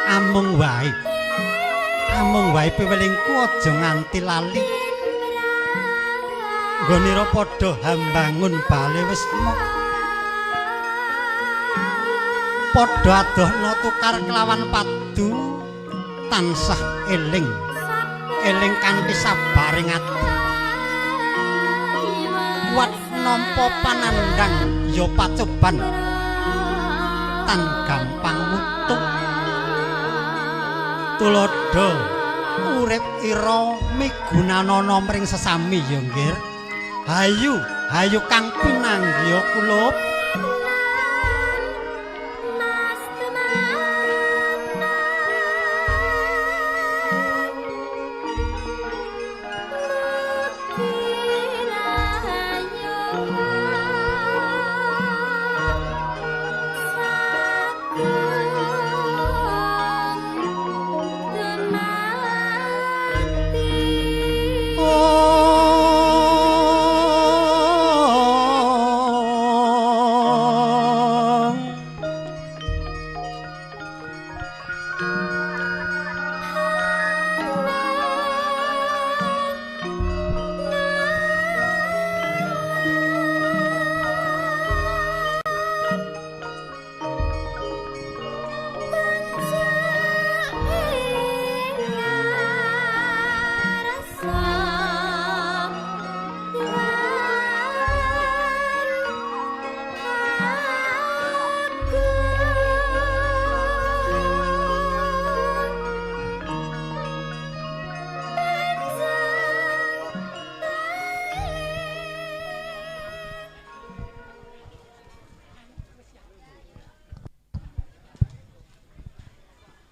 amung piwelingku aja nganti lali nggonira padha hambangun bale wis mok padha adohna tukar kelawan padu tansah eling kanthi sabaring ati kuat nampa panandang ya pacoban tan gampang mutung tulodo urip ira migunanana mring sesami ya nggih hayu kang pinanggih kula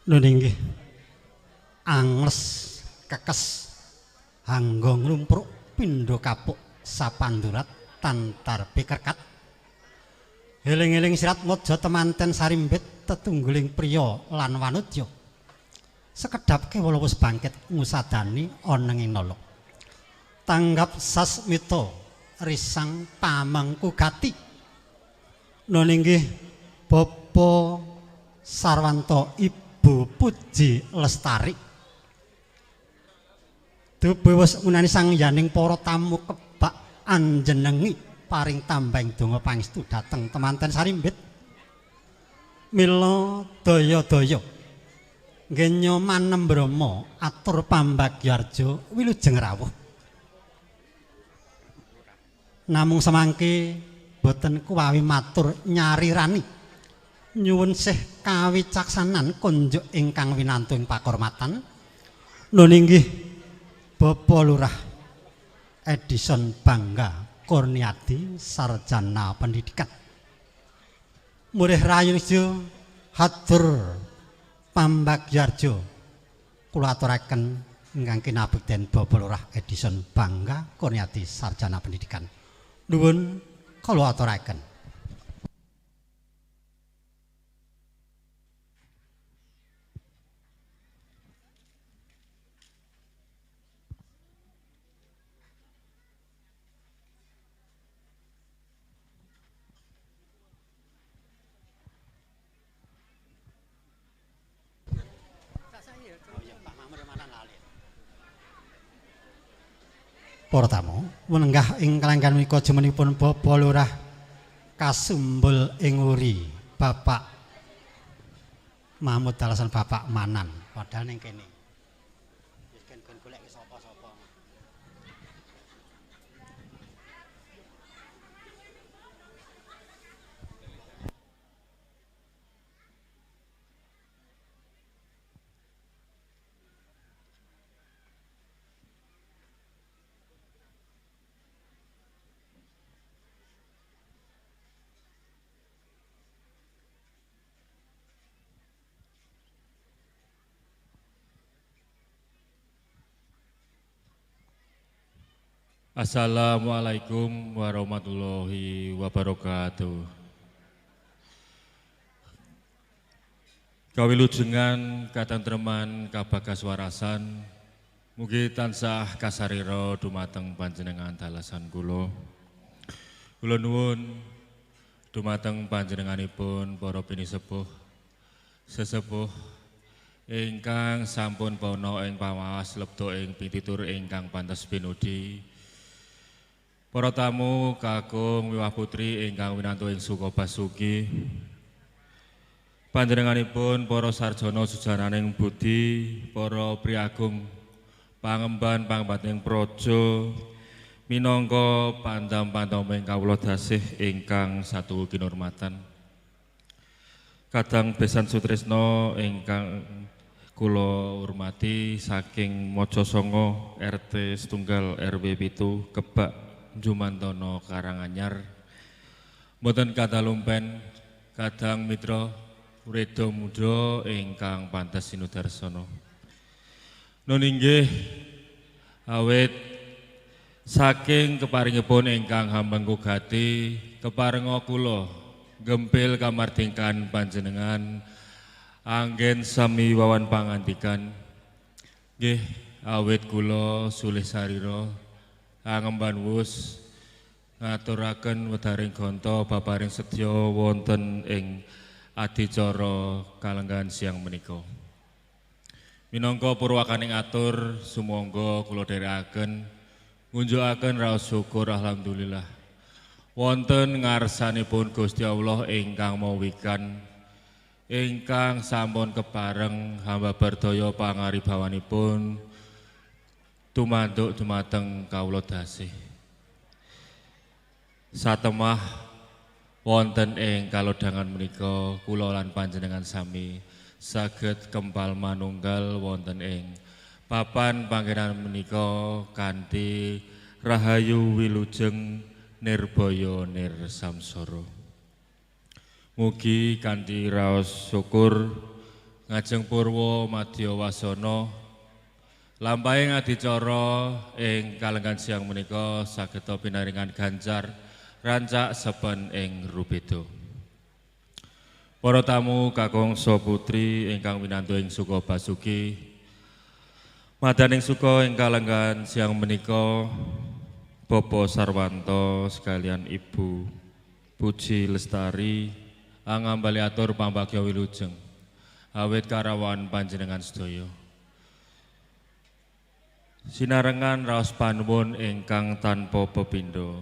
Nun inggih angles kekes hanggong lumpruk pindha kapuk sapandurat tantar pikerkat eling-eling sirat mojo temanten sarimbit tetungguling priya lan wanudya sekedhap kewala wis bangkit ngusadani ana ing nala tanggap sasmita risang pamengku gati nun inggih Bapa Sarwanto Ibu Puji Lestari duwe wis ngunani sangyaning para tamu kebak anjenengi paring tambahing donga pangestu dhateng temanten sarimbit mila daya-daya nggenya manem Brama atur pambagyarja wilujeng rawuh namung semangke boten kuwawi matur nyarirani nyuwun sih kawicaksanan kunjuk ingkang winantu ing pakurmatan nun inggih Bapak Lurah Edison Bangga Kurniadi sarjana pendidikan murih rayu hatur pambagyarja kula aturaken ingkang kinabekten Bapak Lurah Edison Bangga Kurniadi sarjana pendidikan nuwun kula aturaken. Para tamu, menenggah ing kalenggan menika jemenipun Bapak Lurah kasumbul ing uri Bapak Mahmud dalasan Bapak Manan padahal ning kene. Wis kan golek sapa-sapa. Assalamualaikum warahmatullahi wabarakatuh. Kawilujengan katentreman kabagaswarasan mugi tansah kasarira dumateng panjenengan dalasan kula. Kula nuwun dumateng panjenenganipun para pinisepuh sesepuh ingkang sampun pono ing pamawas lebda ing pitutur ingkang pantes pinudi. Para tamu kakung miwah putri ingkang winantu ing suka basuki panjenenganipun para sarjana sujaraning budi para priagung pangemban pangembating praja minangka pandam-pandaming kawula dasih ingkang satu kinurmatan kadang besan sutresna ingkang kula hormati saking Mojosongo RT setunggal RW 7 Kebak Jumantono Karanganyar mboten kathah lumpen kadang mitra Wreda muda ingkang pantes sinudarsana nun inggih awit saking keparingipun ingkang hambang kugati keparenga kula gempil kamardingkan panjenengan anggen sami wawan pangandikan nggih awit kula sulih sarira angemban wus ngaturaken wedaring ganta babaring sedya wonten ing adicara kalenggan siang menika. Minangka purwakaning atur sumangga kula dherekaken ngunjukaken raos syukur alhamdulillah wonten ngarsanipun Gusti Allah ingkang mawikan ingkang sampun kepareng hamba berdaya pangaribawanipun tumanduk dumateng kawula dasih satemah wonten ing kalodhangan menika kula lan panjenengan sami saged kempal manunggal wonten ing papan panggenan menika kanthi rahayu wilujeng nirbaya nirsamsara. Mugi kanthi raos syukur ngajeng purwa madya wasana lampahing adicara ing kalenggan siang menika saged pinaringan ganjar rancak sepen ing rubeda. Para tamu kakung putri ingkang winantu ing suka basuki madaning suka ing kalenggan siang menika Bapak Sarwanto sekalian Ibu Puji Lestari angambali atur pambagya wilujeng awit karawan panjenengan sedaya. Sinarengan raos panuwun ingkang tanpa pepindha.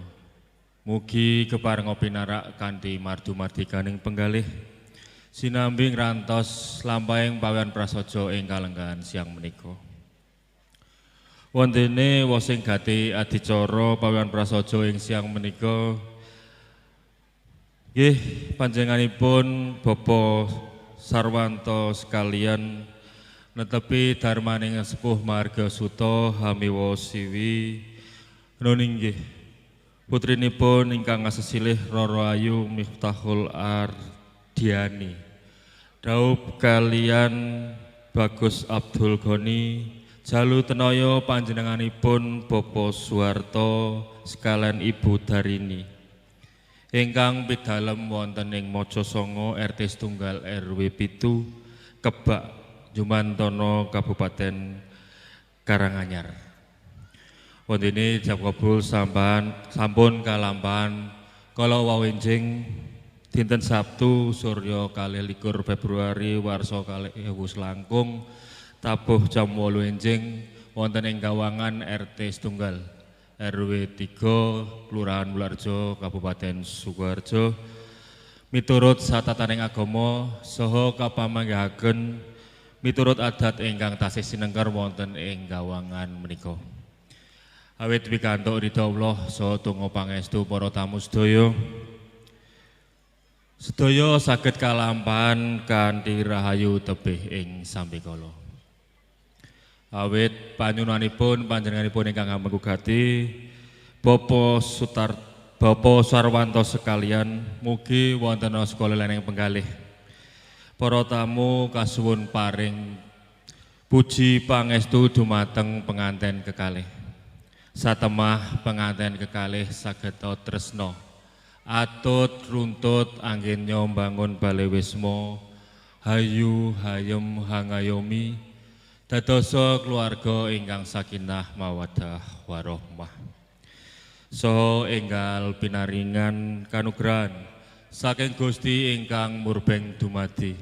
Mugi keparenga pinarak kanthi mardu-mardikaning penggalih sinambing rantos lampahing pawian prasaja ing kalenggan siang menika. Wontene wosing gati adicara pawian prasaja ing siang menika nggih panjenenganipun Bapak Sarwanto sekalian netepi darmaning sepuh marga suta hamiwa siwi nuninggih putrinipun ingkang asesilih Roro Ayu Miftahul Ardiani daup kalian Bagus Abdul Goni jalu tenaya panjenenganipun Bapak Suwarto sekalian Ibu Darini ingkang pidalem wonten ing Mojosongo RT Setunggal RW 7 Kebak Jumantono Kabupaten Karanganyar. Wontene jam kabul sampun kalampahan kala wawenjing dinten Sabtu Surya 21 Februari warsa 2000 langkung tabuh jam 8 enjing wonten ing gawangan RT Setunggal RW 3 Kelurahan Mularjo Kabupaten Sukoharjo miturut satataning agama saha kapamanggihaken miturut adat ingkang tasih sinengker wonten ing gawangan menika. Awit pikantuk ridha Allah saha donga pangestu para tamu sedaya. Sedaya saged kalampahan kanthi rahayu tebih ing sambikala. Awit panyuwunanipun panjenenganipun ingkang ngamegugati Bapak Sarwanto sekalian mugi wonten sekolah lening penggalih. Para tamu kasuwun paring puji pangestu dumateng penganten kekalih. Satemah penganten kekalih sageta tresna atut runtut anggennya mbangun bale wisma hayu hayem hangayomi dadosa keluarga ingkang sakinah mawaddah warahmah. Saha enggal pinaringan kanugrahan saking Gusti ingkang murbeng dumadi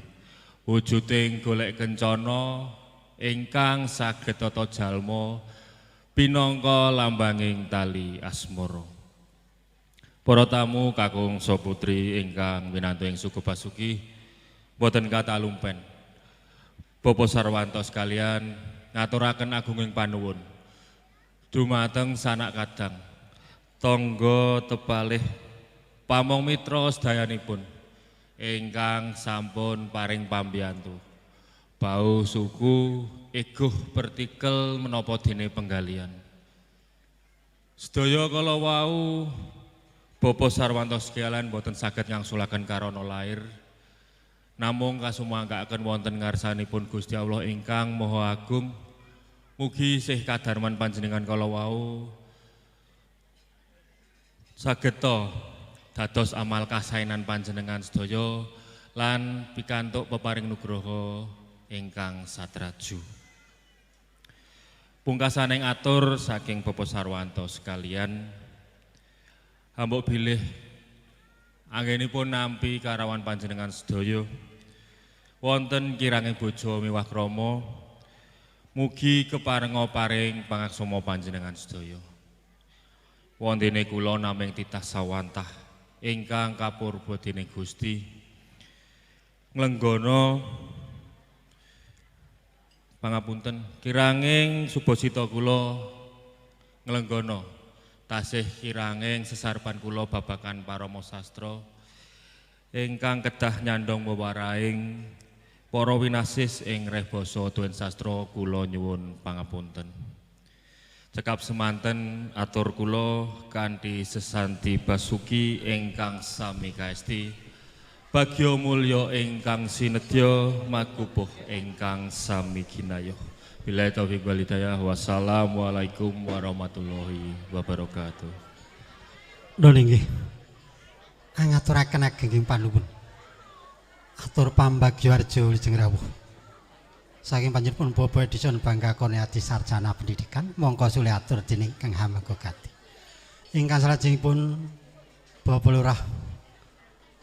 wujuding golek kencana ingkang saged tata jalma pinangka lambanging tali asmara. Para tamu kakung saputri ingkang winantu ing suku basuki boten kathah lumpen. Bapak Sarwanto sekalian ngaturaken agunging panuwun dumateng sanak kadang tangga tepalih pamong mitra sedayanipun ingkang sampun paring pambiyantu bau suku eguh partikel menapa dene penggalian sedaya kala wau Bapak Sarwanto sekalian boten saged ngangsulaken karana lair namung kasumangkaken wonten ngarsanipun Gusti Allah ingkang Maha Agung mugi sih kadarman panjenengan kala wau sageta dados amal kasainan panjenengan sedaya lan pikantuk peparing nugraha ingkang satraju. Pungkasaning atur saking Bapak Sarwanto sekalian hambuk bilih anggenipun nampi karawan panjenengan sedaya wonten kiranging bojo miwah krama mugi keparenga paring pangaksama panjenengan sedaya. Wontene kula namung titah sawantah ingkang kapurba dening Gusti nglenggana pangapunten kiranging subasita kula nglenggana tasih kiranging sesarepan kula babagan parama sastra ingkang kedah nyandhong wewarahing para winasis ing reh basa tuwin sastra kula nyuwun pangapunten. Cekap semanten atur kula kanthi sesanti basuki ingkang sami kaesti Bagyo mulya ingkang sinedya makupuh ingkang sami kinayuh. Billahi taufiq wal hidayah. Wassalamualaikum warahmatullahi wabarakatuh. Nun inggih. Ngaturaken ageng panuwun. Atur pambagyo arjo wilujeng rawuh. Saking panjenengan Bapak Edison Bangga Kone Adi Sarjana Pendidikan mongko sule atur dening Kang Hamagogati. Ingkang salajengipun Bapak Lurah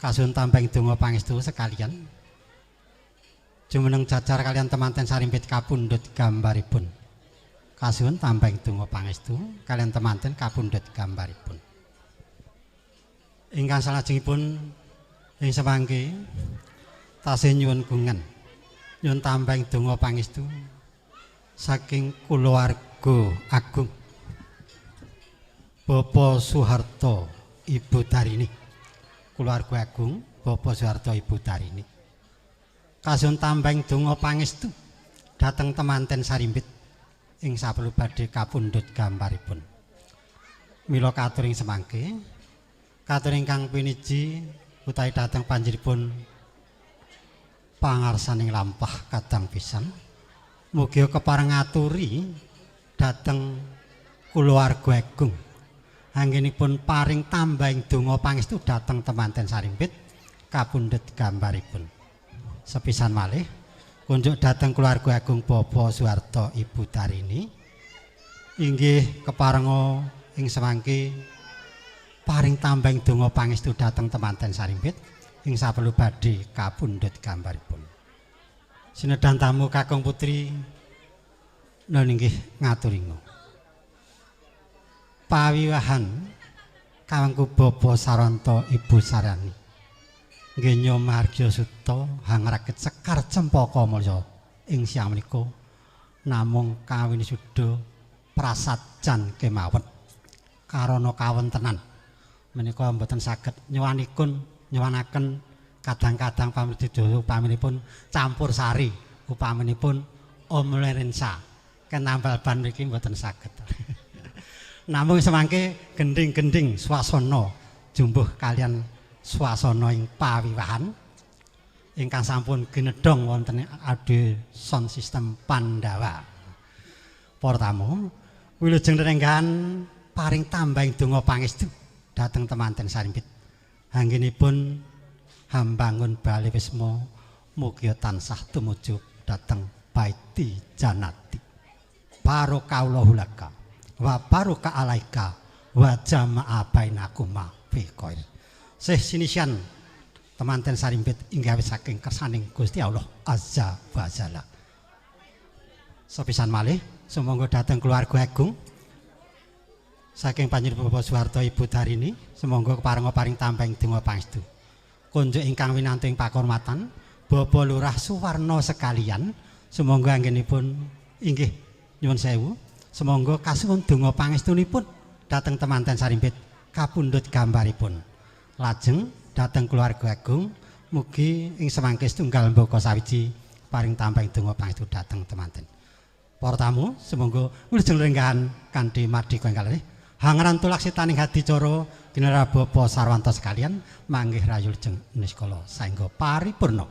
kasun tampeng donga pangestu sekalian. Jumeneng jajar kalian temanten sarimpit kapundhut gambaripun. Kasun tampeng donga pangestu kalian temanten kapundhut gambaripun. Ingkang salajengipun ing semangke tasih nyuwun gungan nyuwun tampeng donga pangestu saking kulawarga agung Bapak Soeharto Ibu Darini. Kulawarga agung Bapak Soeharto Ibu Darini. Kasun tampeng donga pangestu dhateng temanten sarimpit ing saperlu badhe kapundhut gambaripun. Mila katuring semangke katur ingkang piniji utawi dhateng panjenenganipun pangarsaning lampah kadang pisan. Mugi kepareng ngaturi dhateng kulawarga agung anggenipun paring tambahing donga pangestu dhateng temanten sarimpit kapundhut gambaripun. Sepisan malih kunjuk dhateng kulawarga agung Bapak Soeharto Ibu Darini inggih keparenga ing semangke paring tambahing donga pangestu dhateng temanten sarimpit ing saperlu badhe kapundhut gambaripun. Sinedan tamu kakung putri nun inggih ngaturinga. Pawiwahan kawengku Bapak Saranto Ibu Sarani nggih margya suta hangraket sekar cempaka mulya ing siang menika namung kawin suda prasajan kemawon karana kawontenan menika mboten saged nyuwanaken kadang-kadang pamrih upaminipun campur sari upaminipun Om Lerensa kenambal ban mriki mboten saged. Namung semangke gending-gending swasana jumbuh kalian swasana ing pawiwahan ingkang sampun ginedhong wonten ade sound system Pandawa. Para tamu, wilujeng renggahan paring tambahing donga pangestu dhateng temanten sarimpit. Anggenipun hambangun bali wisma mugi tansah tumuju dhateng baiti janati. Barokahullahu laka wa baraka alaika wa jama'a bainakuma fi khair. Sih sinisian temanten sarimpit inggih saking kersaning Gusti Allah Azza wa Jalla. Sepisan malih sumangga dhateng keluarga agung saking panjenengan Bapak Soeharto Ibu Darini sumangga keparenga paring tambahing donga pangestu. Kunjuk ingkang winanting pakurmatan Bapak Lurah Suwarno sekalian sumangga anggenipun inggih nyuwun sewu. Semonggo kasuwun donga pangestunipun dhateng temanten sarimpit kapundhut gambaripun. Lajeng dhateng keluarga agung mugi ing semangke setunggal mbaka sawiji paring tambahing donga pangestu dhateng temanten. Para tamu semonggo wilujeng lenggahan kanthi mardika ingkang kalih hangaran tulaksitaning hadicara General Bapak Sarwanto sekalian manggih rayu lajeng niskala saengga paripurna.